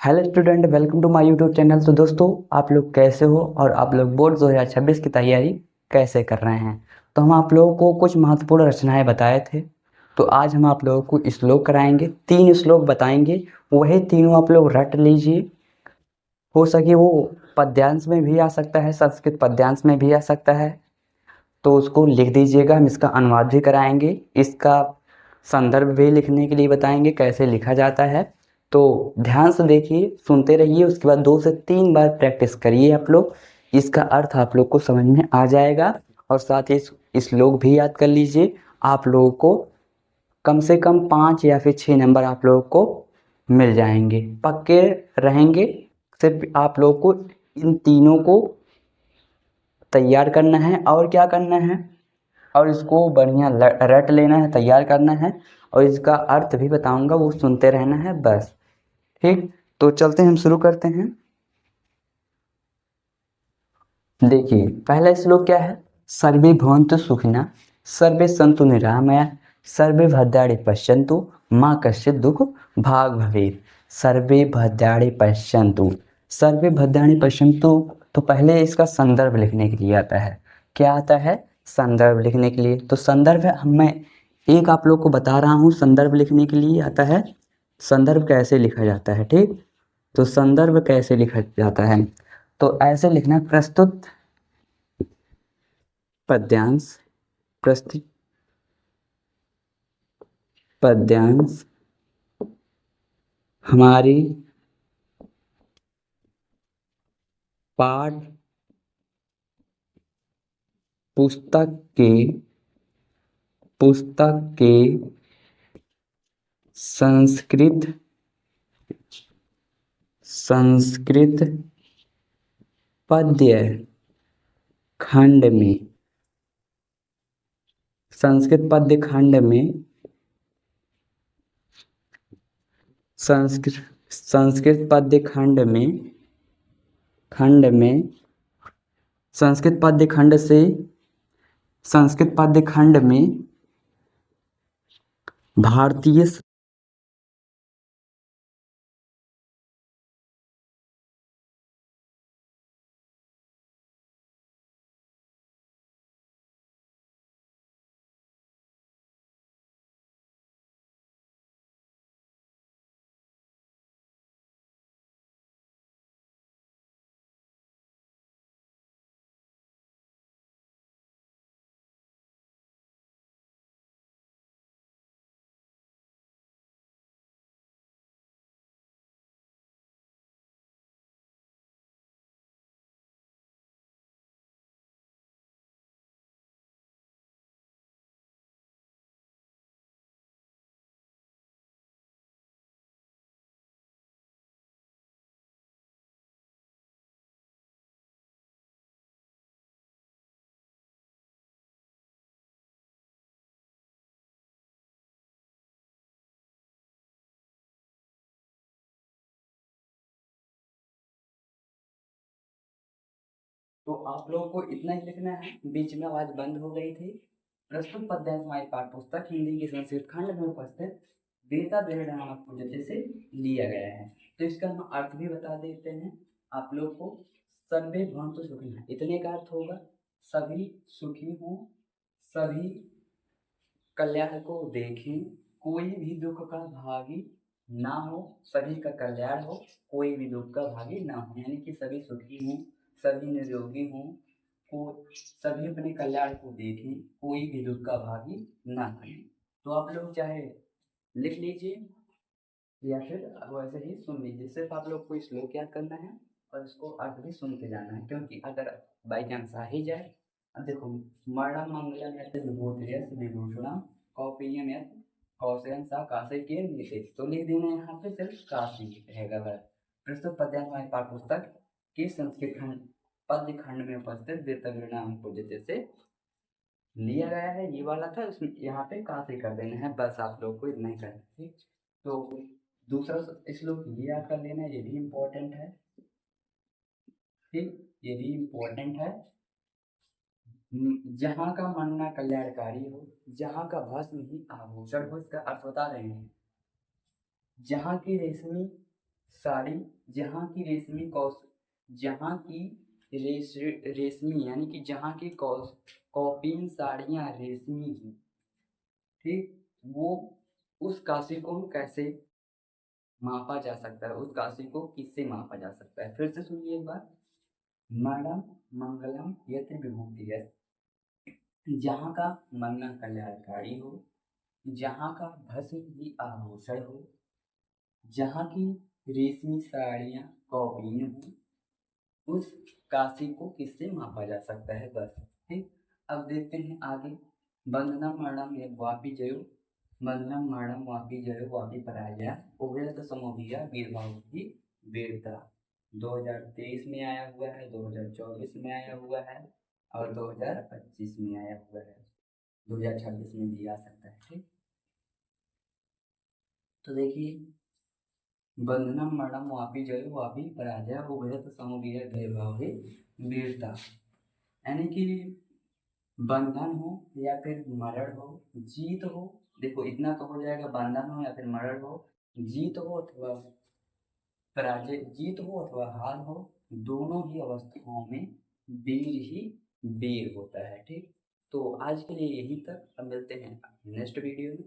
Hello student, welcome to my YouTube channel. तो दोस्तों, आप लोग कैसे हो और आप लोग बोर्ड 2026 की तैयारी कैसे कर रहे हैं। तो हम आप लोगों को कुछ महत्वपूर्ण रचनाएं बताए थे। तो आज हम आप लोगों को श्लोक कराएंगे, 3 श्लोक बताएंगे। वही तीनों आप लोग रट लीजिए। हो सके वो पद्यांश में भी आ सकता है, संस्कृत पद्यांश में भी आ सकता है, तो उसको लिख दीजिएगा। हम इसका अनुवाद भी कराएंगे, इसका संदर्भ भी लिखने के लिए बताएंगे कैसे लिखा जाता है। तो ध्यान से देखिए, सुनते रहिए, उसके बाद 2 से 3 बार प्रैक्टिस करिए आप लोग। इसका अर्थ आप लोग को समझ में आ जाएगा और साथ ही इस श्लोक भी याद कर लीजिए। आप लोगों को कम से कम 5 या फिर 6 नंबर आप लोगों को मिल जाएंगे, पक्के रहेंगे। सिर्फ आप लोगों को इन तीनों को तैयार करना है और क्या करना है, और इसको बढ़िया रट लेना है, तैयार करना है, और इसका अर्थ भी बताऊंगा, वो सुनते रहना है बस। ठीक, तो चलते हैं, हम शुरू करते हैं। देखिए, पहला श्लोक क्या है। सर्वे भवन्तु सुखिनः, सर्वे सन्तु निरामया, सर्वे भद्राणि पश्यन्तु, माँ कश्चित् दुःख भाग् भवेत्। सर्वे भद्राणि पश्यन्तु, सर्वे भद्राणि पश्यन्तु। तो पहले इसका संदर्भ लिखने के लिए आता है। क्या आता है? संदर्भ लिखने के लिए। तो संदर्भ मैं एक आप लोग को बता रहा हूँ, संदर्भ लिखने के लिए आता है। संदर्भ कैसे लिखा जाता है, ठीक। तो संदर्भ कैसे लिखा जाता है, तो ऐसे लिखना। प्रस्तुत पद्यांश, प्रस्तुत पद्यांश हमारी पाठ पुस्तक के संस्कृत पद्य खंड में, संस्कृत पद्य खंड में, संस्कृत पद्य खंड में संस्कृत पद्य खंड से, संस्कृत पद्य खंड में भारतीय तो आप लोगों को इतना ही लिखना है। बीच में आवाज बंद हो गई थी। प्रस्तुत पद्यांश हमारी पाठ्य पुस्तक हिंदी की संस्कृत खंड में उपस्थित वेता विवरण पद्धति से लिया गया है। तो इसका हम अर्थ भी बता देते हैं आप लोग को। सर्वे भवन्तु सुखिनः, इतने का अर्थ होगा सभी सुखी हों, सभी कल्याण को देखें, कोई भी दुख का भागी ना हो, सभी का कल्याण हो, कोई भी दुख का भागी ना हो। यानी कि सभी सुखी हों, सभी निरोगी हों, को सभी अपने कल्याण को देखें, कोई भी दुख का भागी ना बने। तो आप लोग चाहे लिख लीजिए या फिर वैसे ही सुन लीजिए। सिर्फ आप लोग को श्लोक याद करना है और इसको अर्थ भी सुनते जाना है, क्योंकि अगर बाई चांस आ ही जाए। अब देखो, मरणम मंगलम यत् विभूतिर्यत् विभूषणम कौपीयम यत् कौशयन सा कासे के नीचे। तो लिख देना है यहाँ पे, सिर्फ काशी रहेगा बस। प्रस्तुत पद्यांश हमारी पाठ्य पुस्तक के संस्कृत खंड पद्य खंड में उपस्थित वेतविवरण पद्धति से लिया गया है। ये वाला था, इसमें यहाँ पे काफी कर देना है, बस आप लोग को इतना ही करना है, ठीक। तो दूसरा श्लोक ये याद कर लेना, ये भी इम्पोर्टेंट है, ठीक, ये भी इम्पोर्टेंट है। जहाँ का मनना कल्याणकारी हो, जहाँ का भस्म ही आभूषण हो, इसका अर्थ बता रहे हैं। जहाँ की रेशमी साड़ी जहाँ की रेशमी कौश जहाँ की रेशमी यानी कि जहाँ की कॉपीन साड़ियाँ रेशमी की, ठीक, वो उस काशी को कैसे मापा जा सकता है, उस काशी को किससे मापा जा सकता है। फिर से सुनिए एक बार। मरणम मंगलम यत्र विभूति है, जहाँ का मन्ना कल्याणकारी हो, जहाँ का भस्म ही आभूषण हो, जहाँ की रेशमी साड़ियाँ कौपीन हो, उस काशी को किससे मापा जा सकता है, बस। ठीक, अब देखते हैं आगे। बंधनम मरणम ये वापी जयो, बंधनम मरणम वापी जयो वापी पराजय उभय तो समोभिया वीरभाव की वीरता। 2023 में आया हुआ है, 2024 में आया हुआ है और 2025 में आया हुआ है, 2026 में भी आ सकता है। ठीक, तो देखिए, बंधनम मरणम वापी जयो वापी पराजय उभय तो समोभिया वीरभाव की वीरता, यानी कि बंधन हो या फिर मरण हो, जीत हो, देखो इतना तो हो जाएगा, बंधन हो या फिर मरण हो, जीत हो अथवा पराजय, जीत हो अथवा हार हो, दोनों ही अवस्थाओं में वीर ही वीर होता है। ठीक, तो आज के लिए यहीं तक, अब मिलते हैं नेक्स्ट वीडियो में।